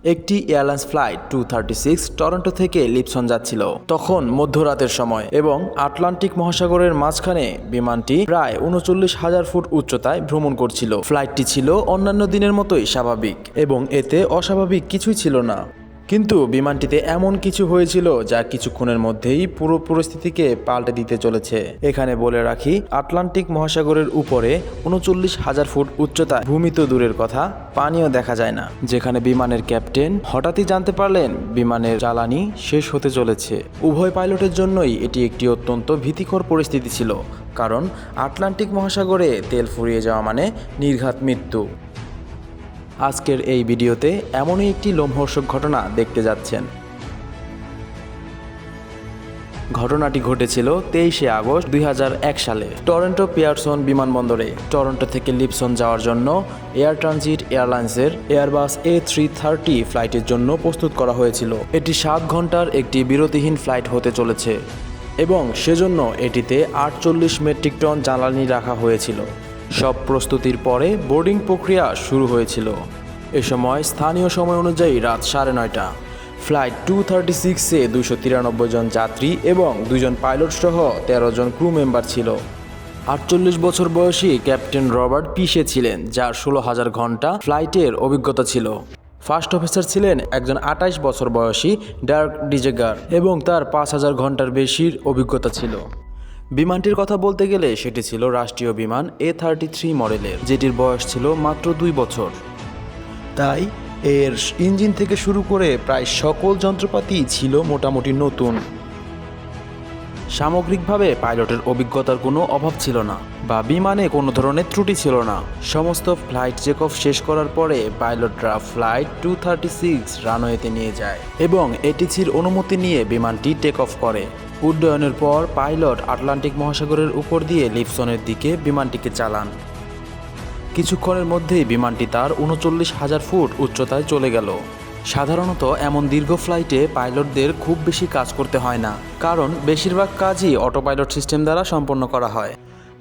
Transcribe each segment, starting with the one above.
একটি airlines flight 236 Toronto থেকে লিপসন যাচ্ছিল তখন মধ্যরাতের সময় এবং আটলান্টিক মহাসাগরের মাঝখানে বিমানটি প্রায় ৩৯,০০০ ফুট উচ্চতায় ভ্রমণ করছিল। ফ্লাইটটি ছিল অন্যান্য দিনের মতোই স্বাভাবিক এবং এতে অস্বাভাবিক কিছুই ছিল না, কিন্তু বিমানটিতে এমন কিছু হয়েছিল যা কিছুক্ষণের মধ্যেই পুরো পরিস্থিতিকে পাল্টে দিতে চলেছে। এখানে বলে রাখি, আটলান্টিক মহাসাগরের উপরে ৩৯,০০০ ফুট উচ্চতায় ভূমি তো দূরের কথা, পানিও দেখা যায় না, যেখানে বিমানের ক্যাপ্টেন হঠাৎই জানতে পারলেন বিমানের জ্বালানি শেষ হতে চলেছে। উভয় পাইলটের জন্যই এটি একটি অত্যন্ত ভীতিকর পরিস্থিতি ছিল, কারণ আটলান্টিক মহাসাগরে তেল ফুরিয়ে যাওয়া মানে নির্ঘাত মৃত্যু। আজকের এই ভিডিওতে এমনই একটি লোমহর্ষক ঘটনা দেখতে যাচ্ছেন। ঘটনাটি ঘটেছিল 23শে আগস্ট 2001 সালে টরন্টো পিয়ারসন বিমানবন্দরে। টরন্টো থেকে লিপসন যাওয়ার জন্য এয়ার ট্রানজিট এয়ারলাইন্সের এয়ারবাস A330 ফ্লাইটের জন্য প্রস্তুত করা হয়েছিল। এটি 7 ঘন্টার একটি বিরতিহীন ফ্লাইট হতে চলেছে এবং সেজন্য এটিতে 48 মেট্রিক টন জ্বালানি রাখা হয়েছিল। সব প্রস্তুতির পরে বোর্ডিং প্রক্রিয়া শুরু হয়েছিল। এ সময় স্থানীয় সময় অনুযায়ী রাত 9:30। ফ্লাইট 236-এ 293 জন যাত্রী এবং 2 জন পাইলট সহ 13 জন ক্রু মেম্বার ছিল। 48 বছর বয়সী ক্যাপ্টেন রবার্ট পিশে ছিলেন, যার 16,000 ঘন্টা ফ্লাইটের অভিজ্ঞতা ছিল। ফার্স্ট অফিসার ছিলেন একজন 28 বছর বয়সী ডার্ক ডিজেগার এবং তার 5,000 ঘন্টার বেশির অভিজ্ঞতা ছিল। বিমানটির কথা বলতে গেলে সেটি ছিল রাষ্ট্রীয় বিমান A33 মডেলের, যেটির বয়স ছিল মাত্র 2 বছর। তাই এর ইঞ্জিন থেকে শুরু করে প্রায় সকল যন্ত্রপাতি ছিল মোটামুটি নতুন। সামগ্রিকভাবে পাইলটের অভিজ্ঞতার কোনো অভাব ছিল না বা বিমানে কোনো ধরনের ত্রুটি ছিল না। সমস্ত ফ্লাইট চেক অফ শেষ করার পরে পাইলটরা ফ্লাইট 236 রানওয়েতে নিয়ে যায় এবং এটিসির অনুমতি নিয়ে বিমানটি টেক অফ করে। উড্ডয়নের পর পাইলট আটলান্টিক মহাসাগরের উপর দিয়ে লিপসনের দিকে বিমানটিকে চালান। কিছুক্ষণের মধ্যেই বিমানটি তার ৩৯,০০০ ফুট উচ্চতায় চলে গেল। সাধারণত এমন দীর্ঘ ফ্লাইটে পাইলটদের খুব বেশি কাজ করতে হয় না, কারণ বেশিরভাগ কাজই অটো পাইলট সিস্টেম দ্বারা সম্পন্ন করা হয়।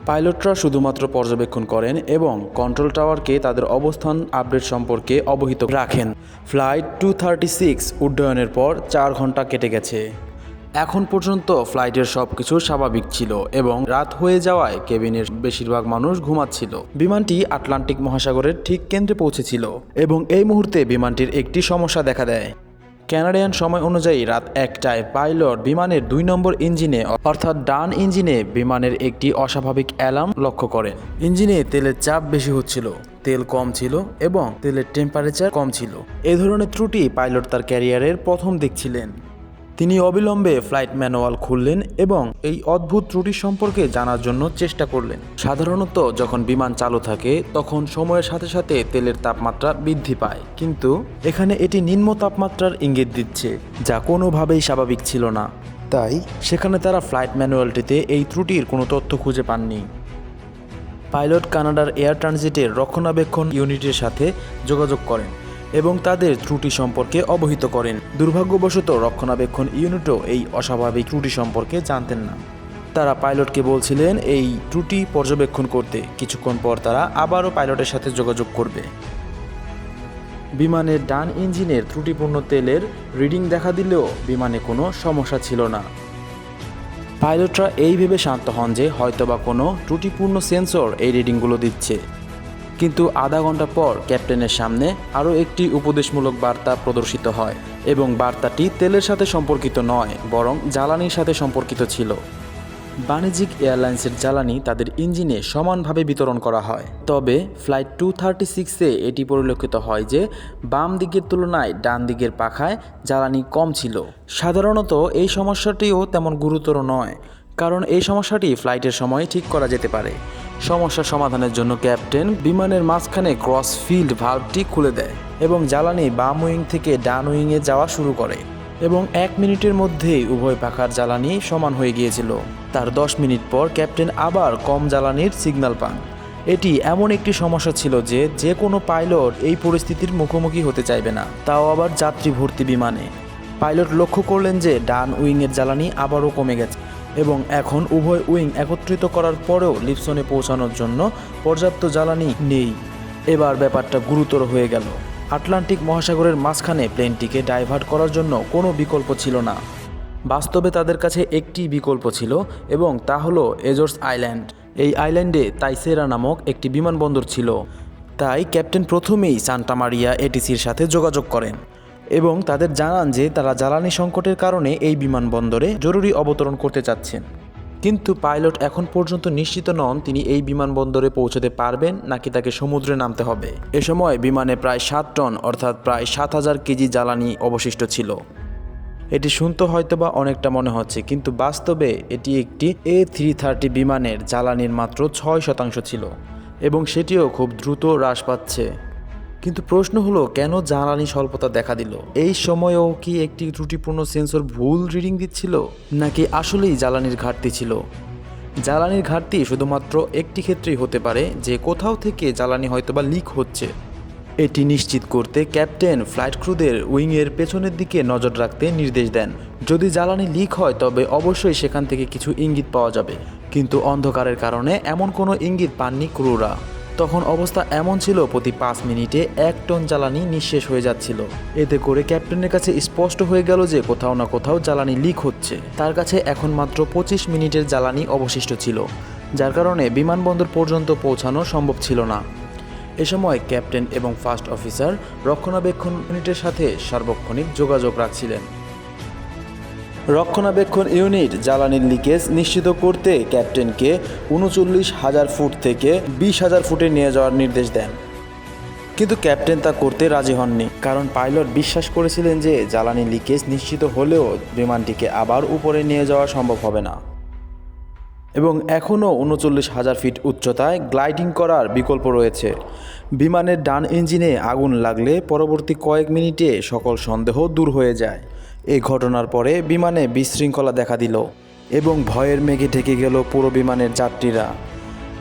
পাইলটরা শুধুমাত্র পর্যবেক্ষণ করেন এবং কন্ট্রোল টাওয়ারকে তাদের অবস্থান আপডেট সম্পর্কে অবহিত রাখেন। ফ্লাইট 236 উড্ডয়নের পর 4 ঘন্টা কেটে গেছে। এখন পর্যন্ত ফ্লাইটের সবকিছু স্বাভাবিক ছিল এবং রাত হয়ে যাওয়ায় কেবিনের বেশিরভাগ মানুষ ঘুমাচ্ছিল। বিমানটি আটলান্টিক মহাসাগরের ঠিক কেন্দ্রে পৌঁছেছিল এবং এই মুহূর্তে বিমানটির একটি সমস্যা দেখা দেয়। কানাডিয়ান সময় অনুযায়ী রাত 1টায় পাইলট বিমানের 2 নম্বর ইঞ্জিনে অর্থাৎ ডান ইঞ্জিনে বিমানের একটি অস্বাভাবিক অ্যালার্ম লক্ষ্য করেন। ইঞ্জিনে তেলের চাপ বেশি হচ্ছিল, তেল কম ছিল এবং তেলের টেম্পারেচার কম ছিল। এ ধরনের ত্রুটি পাইলট তার ক্যারিয়ারের প্রথম দেখছিলেন। তিনি অবিলম্বে ফ্লাইট ম্যানুয়াল খুললেন এবং এই অদ্ভুত ত্রুটি সম্পর্কে জানার জন্য চেষ্টা করলেন। সাধারণত যখন বিমান চালু থাকে তখন সময়ের সাথে সাথে তেলের তাপমাত্রা বৃদ্ধি পায়, কিন্তু এখানে এটি নিম্ন তাপমাত্রার ইঙ্গিত দিচ্ছে, যা কোনোভাবেই স্বাভাবিক ছিল না। তাই সেখানে তারা ফ্লাইট ম্যানুয়ালটিতে এই ত্রুটির কোনো তথ্য খুঁজে পাননি। পাইলট কানাডার এয়ার ট্রানজিটের রক্ষণাবেক্ষণ ইউনিটের সাথে যোগাযোগ করেন এবং তাদের ত্রুটি সম্পর্কে অবহিত করেন। দুর্ভাগ্যবশত রক্ষণাবেক্ষণ ইউনিটও এই অস্বাভাবিক ত্রুটি সম্পর্কে জানতেন না। তারা পাইলটকে বলছিলেন এই ত্রুটি পর্যবেক্ষণ করতে। কিছুক্ষণ পর তারা আবারও পাইলটের সাথে যোগাযোগ করবে। বিমানের ডান ইঞ্জিনের ত্রুটিপূর্ণ তেলের রিডিং দেখা দিলেও বিমানে কোনো সমস্যা ছিল না। পাইলটরা এই ভেবে শান্ত হন যে হয়তোবা কোনো ত্রুটিপূর্ণ সেন্সর এই রিডিংগুলো দিচ্ছে। কিন্তু আধা ঘন্টা পর ক্যাপ্টেনের সামনে আরও একটি উপদেশমূলক বার্তা প্রদর্শিত হয় এবং বার্তাটি তেলের সাথে সম্পর্কিত নয়, বরং জ্বালানির সাথে সম্পর্কিত ছিল। বাণিজ্যিক এয়ারলাইন্সের জ্বালানি তাদের ইঞ্জিনে সমানভাবে বিতরণ করা হয়, তবে ফ্লাইট 236-এ এটি পরিলক্ষিত হয় যে বাম দিকের তুলনায় ডান দিকের পাখায় জ্বালানি কম ছিল। সাধারণত এই সমস্যাটিও তেমন গুরুতর নয়, কারণ এই সমস্যাটি ফ্লাইটের সময় ঠিক করা যেতে পারে। সমস্যা সমাধানের জন্য ক্যাপ্টেন বিমানের মাঝখানে ক্রস ফিল্ড ভালভটি খুলে দেয় এবং জ্বালানি বাম উইং থেকে ডান উইংয়ে যাওয়া শুরু করে এবং 1 মিনিটের মধ্যেই উভয় পাখার জ্বালানি সমান হয়ে গিয়েছিল। তার 10 মিনিট পর ক্যাপ্টেন আবার কম জ্বালানির সিগন্যাল পান। এটি এমন একটি সমস্যা ছিল যে কোনো পাইলট এই পরিস্থিতির মুখোমুখি হতে চাইবে না, তাও আবার যাত্রী ভর্তি বিমানে। পাইলট লক্ষ্য করলেন যে ডান উইংয়ের জ্বালানি আবারও কমে গেছে এবং এখন উভয় উইং একত্রিত করার পরেও লিপসনে পৌঁছানোর জন্য পর্যাপ্ত জ্বালানি নেই। এবার ব্যাপারটা গুরুতর হয়ে গেল। আটলান্টিক মহাসাগরের মাঝখানে প্লেনটিকে ডাইভার্ট করার জন্য কোনো বিকল্প ছিল না। বাস্তবে তাদের কাছে একটি বিকল্প ছিল এবং তা হলো এজোর্স আইল্যান্ড। এই আইল্যান্ডে তাইসেরা নামক একটি বিমানবন্দর ছিল। তাই ক্যাপ্টেন প্রথমেই সান্টা মারিয়া এটিসির সাথে যোগাযোগ করেন এবং তাদের জানান যে তারা জ্বালানি সংকটের কারণে এই বিমানবন্দরে জরুরি অবতরণ করতে চাচ্ছেন। কিন্তু পাইলট এখন পর্যন্ত নিশ্চিত নন তিনি এই বিমানবন্দরে পৌঁছতে পারবেন নাকি তাকে সমুদ্রে নামতে হবে। এ সময় বিমানে প্রায় 7 টন অর্থাৎ প্রায় 7,000 কেজি জ্বালানি অবশিষ্ট ছিল। এটি শুনতে হয়তোবা অনেকটা মনে হচ্ছে, কিন্তু বাস্তবে এটি একটি A330 বিমানের জ্বালানির মাত্র 6% ছিল এবং সেটিও খুব দ্রুত হ্রাস পাচ্ছে। কিন্তু প্রশ্ন হলো, কেন জ্বালানি স্বল্পতা দেখা দিল? এই সময়েও কি একটি ত্রুটিপূর্ণ সেন্সর ভুল রিডিং দিচ্ছিল, নাকি আসলেই জ্বালানির ঘাটতি ছিল? জ্বালানির ঘাটতি শুধুমাত্র একটি ক্ষেত্রেই হতে পারে, যে কোথাও থেকে জ্বালানি হয়তোবা লিক হচ্ছে। এটি নিশ্চিত করতে ক্যাপ্টেন ফ্লাইট ক্রুদের উইংয়ের পেছনের দিকে নজর রাখতে নির্দেশ দেন। যদি জ্বালানি লিক হয় তবে অবশ্যই সেখান থেকে কিছু ইঙ্গিত পাওয়া যাবে, কিন্তু অন্ধকারের কারণে এমন কোনো ইঙ্গিত পাননি ক্রুরা। তখন অবস্থা এমন ছিল, প্রতি 5 মিনিটে 1 টন জ্বালানি নিঃশেষ হয়ে যাচ্ছিল। এতে করে ক্যাপ্টেনের কাছে স্পষ্ট হয়ে গেল যে কোথাও না কোথাও জ্বালানি লিক হচ্ছে। তার কাছে এখন মাত্র 25 মিনিটের জ্বালানি অবশিষ্ট ছিল, যার কারণে বিমানবন্দর পর্যন্ত পৌঁছানো সম্ভব ছিল না। এ সময় ক্যাপ্টেন এবং ফার্স্ট অফিসার রক্ষণাবেক্ষণ ইউনিটের সাথে সার্বক্ষণিক যোগাযোগ রাখছিলেন। রক্ষণাবেক্ষণ ইউনিট জ্বালানির লিকেজ নিশ্চিত করতে ক্যাপ্টেনকে 39,000 ফুট থেকে 20,000 ফুটে নিয়ে যাওয়ার নির্দেশ দেন। কিন্তু ক্যাপ্টেন তা করতে রাজি হননি, কারণ পাইলট বিশ্বাস করেছিলেন যে জ্বালানি লিকেজ নিশ্চিত হলেও বিমানটিকে আবার উপরে নিয়ে যাওয়া সম্ভব হবে না এবং এখনও 39,000 ফিট উচ্চতায় গ্লাইডিং করার বিকল্প রয়েছে। বিমানের ডান ইঞ্জিনে আগুন লাগলে পরবর্তী কয়েক মিনিটে সকল সন্দেহ দূর হয়ে যায়। এই ঘটনার পরে বিমানে বিশৃঙ্খলা দেখা দিল এবং ভয়ের মেঘে ঢেকে গেল পুরো বিমানের যাত্রীরা।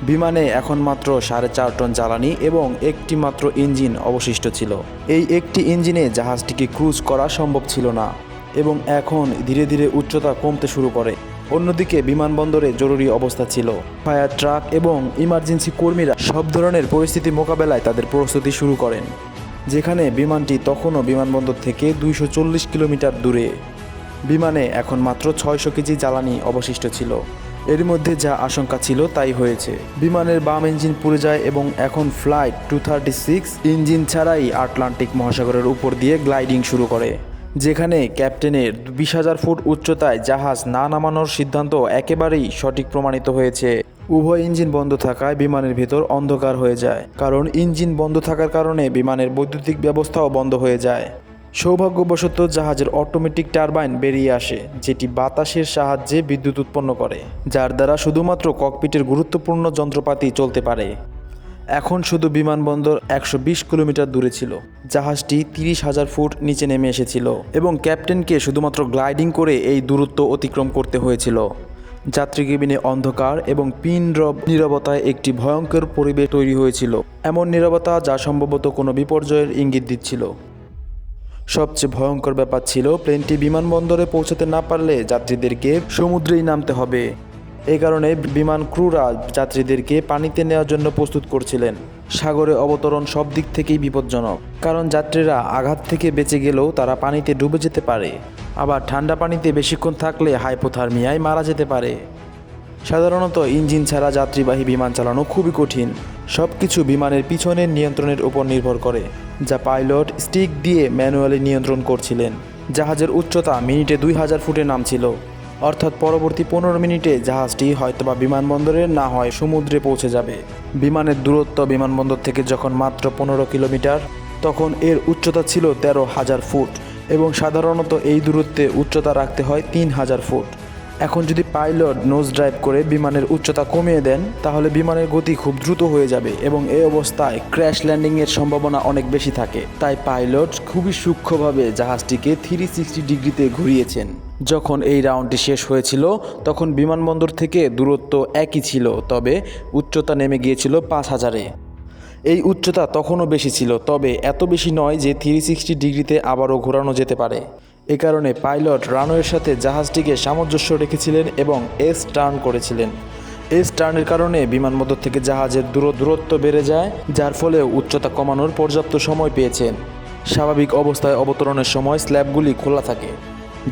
বিমানে এখন মাত্র 4.5 টন জ্বালানি এবং একটি মাত্র ইঞ্জিন অবশিষ্ট ছিল। এই একটি ইঞ্জিনে জাহাজটিকে ক্রুজ করা সম্ভব ছিল না এবং এখন ধীরে ধীরে উচ্চতা কমতে শুরু করে। অন্যদিকে বিমানবন্দরে জরুরি অবস্থা ছিল। ফায়ার ট্রাক এবং ইমার্জেন্সি কর্মীরা সব ধরনের পরিস্থিতি মোকাবেলায় তাদের প্রস্তুতি শুরু করেন, যেখানে বিমানটি তখনও বিমানবন্দর থেকে 240 কিলোমিটার দূরে। বিমানে এখন মাত্র 600 কেজি জ্বালানি অবশিষ্ট ছিল। এর মধ্যে যা আশঙ্কা ছিল তাই হয়েছে। বিমানের বাম ইঞ্জিন পুড়ে যায় এবং এখন ফ্লাইট 236 ইঞ্জিন ছাড়াই আটলান্টিক মহাসাগরের উপর দিয়ে গ্লাইডিং শুরু করে, যেখানে ক্যাপ্টেনের 20,000 ফুট উচ্চতায় জাহাজ না নামানোর সিদ্ধান্ত একেবারেই সঠিক প্রমাণিত হয়েছে। উভয় ইঞ্জিন বন্ধ থাকায় বিমানের ভেতর অন্ধকার হয়ে যায়, কারণ ইঞ্জিন বন্ধ থাকার কারণে বিমানের বৈদ্যুতিক ব্যবস্থাও বন্ধ হয়ে যায়। সৌভাগ্যবশত জাহাজের অটোমেটিক টারবাইন বেরিয়ে আসে, যেটি বাতাসের সাহায্যে বিদ্যুৎ উৎপন্ন করে, যার দ্বারা শুধুমাত্র ককপিটের গুরুত্বপূর্ণ যন্ত্রপাতি চলতে পারে। এখন শুধু বিমানবন্দর 120 কিলোমিটার দূরে ছিল। জাহাজটি 30,000 ফুট নিচে নেমে এসেছিল এবং ক্যাপ্টেনকে শুধুমাত্র গ্লাইডিং করে এই দূরত্ব অতিক্রম করতে হয়েছিল। যাত্রী কেবিনে অন্ধকার এবং পিন ড্রপ নীরবতায় একটি ভয়ঙ্কর পরিবেশ তৈরি হয়েছিল, এমন নীরবতা যা সম্ভবত কোনো বিপর্যয়ের ইঙ্গিত দিচ্ছিল। সবচেয়ে ভয়ঙ্কর ব্যাপার ছিল, প্লেনটি বিমানবন্দরে পৌঁছাতে না পারলে যাত্রীদেরকে সমুদ্রেই নামতে হবে। এই কারণে বিমান ক্রুরা যাত্রীদেরকে পানিতে নেওয়ার জন্য প্রস্তুত করছিলেন। সাগরে অবতরণ সব দিক থেকেই বিপজ্জনক, কারণ যাত্রীরা আঘাত থেকে বেঁচে গেলেও তারা পানিতে ডুবে যেতে পারে, আবার ঠান্ডা পানিতে বেশিক্ষণ থাকলে হাইপোথার্মিয়ায় মারা যেতে পারে। সাধারণত ইঞ্জিন ছাড়া যাত্রীবাহী বিমান চালানো খুবই কঠিন। সব কিছু বিমানের পিছনের নিয়ন্ত্রণের উপর নির্ভর করে, যা পাইলট স্টিক দিয়ে ম্যানুয়ালি নিয়ন্ত্রণ করছিলেন। জাহাজের উচ্চতা মিনিটে 2,000 ফুটে নামছিল, অর্থাৎ পরবর্তী 15 মিনিটে জাহাজটি হয়তোবা বিমানবন্দরে না হয় সমুদ্রে পৌঁছে যাবে। বিমানের দূরত্ব বিমানবন্দর থেকে যখন মাত্র 15 কিলোমিটার, তখন এর উচ্চতা ছিল 13,000 ফুট এবং সাধারণত এই দূরত্বে উচ্চতা রাখতে হয় 3,000 ফুট। এখন যদি পাইলট নোজ ড্রাইভ করে বিমানের উচ্চতা কমিয়ে দেন, তাহলে বিমানের গতি খুব দ্রুত হয়ে যাবে এবং এই অবস্থায় ক্র্যাশ ল্যান্ডিংয়ের সম্ভাবনা অনেক বেশি থাকে। তাই পাইলট খুবই সূক্ষ্মভাবে জাহাজটিকে 360 ডিগ্রিতে ঘুরিয়েছেন। যখন এই রাউন্ডটি শেষ হয়েছিল, তখন বিমানবন্দর থেকে দূরত্ব একই ছিল, তবে উচ্চতা নেমে গিয়েছিল 5,000-এ। এই উচ্চতা তখনও বেশি ছিল, তবে এত বেশি নয় যে 360 ডিগ্রিতে আবারও ঘোরানো যেতে পারে। এ কারণে পাইলট রানওয়ের সাথে জাহাজটিকে সামঞ্জস্য রেখেছিলেন এবং এস টার্ন করেছিলেন। এস টার্নের কারণে বিমানবন্দর থেকে জাহাজের দূরত্ব বেড়ে যায়, যার ফলে উচ্চতা কমানোর পর্যাপ্ত সময় পেয়েছেন। স্বাভাবিক অবস্থায় অবতরণের সময় স্ল্যাবগুলি খোলা থাকে,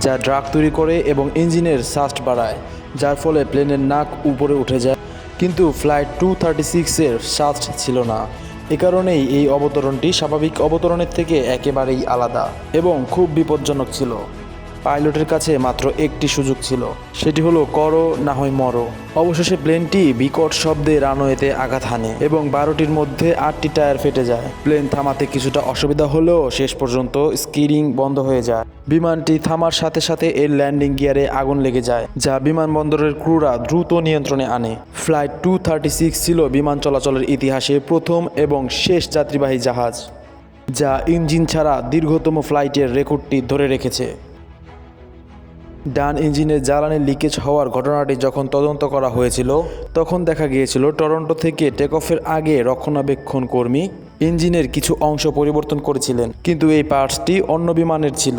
যা ড্রাগ তৈরি করে এবং ইঞ্জিনের সাস্ট বাড়ায়, যার ফলে প্লেনের নাক উপরে উঠে যায়। কিন্তু ফ্লাইট 236-এর সাস্ট ছিল না। এ কারণেই এই অবতরণটি স্বাভাবিক অবতরণের থেকে একেবারেই আলাদা এবং খুব বিপজ্জনক ছিল। পাইলটের কাছে মাত্র একটি সুযোগ ছিল, সেটি হলো করো না হয় মরো। অবশেষে প্লেনটি বিকট শব্দে রানওয়েতে আঘাত হানে এবং 12টির মধ্যে 8টি টায়ার ফেটে যায়। প্লেন থামাতে কিছুটা অসুবিধা হলেও শেষ পর্যন্ত স্কিডিং বন্ধ হয়ে যায়। বিমানটি থামার সাথে সাথে এর ল্যান্ডিং গিয়ারে আগুন লেগে যায়, যা বিমানবন্দরের ক্রুরা দ্রুত নিয়ন্ত্রণে আনে। ফ্লাইট 236 ছিল বিমান চলাচলের ইতিহাসে প্রথম এবং শেষ যাত্রীবাহী জাহাজ, যা ইঞ্জিন ছাড়া দীর্ঘতম ফ্লাইটের রেকর্ডটি ধরে রেখেছে। ডান ইঞ্জিনের জ্বালানি লিকেজ হওয়ার ঘটনাটি যখন তদন্ত করা হয়েছিল, তখন দেখা গিয়েছিল টরন্টো থেকে টেক অফের আগে রক্ষণাবেক্ষণ কর্মী ইঞ্জিনের কিছু অংশ পরিবর্তন করেছিলেন, কিন্তু এই পার্টসটি অন্য বিমানের ছিল।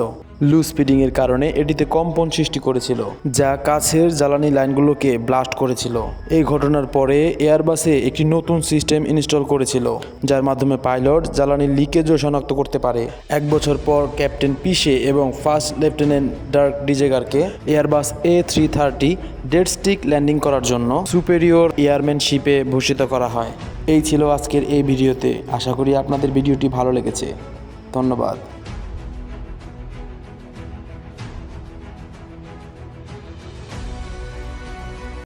লুজ স্পিডিংয়ের কারণে এটিতে কম্পন সৃষ্টি করেছিল, যা কাছের জ্বালানি লাইনগুলোকে ব্লাস্ট করেছিল। এই ঘটনার পরে এয়ারবাসে একটি নতুন সিস্টেম ইনস্টল করেছিল, যার মাধ্যমে পাইলট জ্বালানির লিকেজও শনাক্ত করতে পারে। 1 বছর পর ক্যাপ্টেন পিশে এবং ফার্স্ট লেফটেন্যান্ট ডার্ক ডিজেগারকে Airbus A330 dead stick landing করার জন্য সুপেরিয়র এয়ারম্যানশিপে ভূষিত করা হয়। এই ছিল আজকের এই ভিডিওতে। আশা করি আপনাদের ভিডিওটি ভালো লেগেছে। ধন্যবাদ।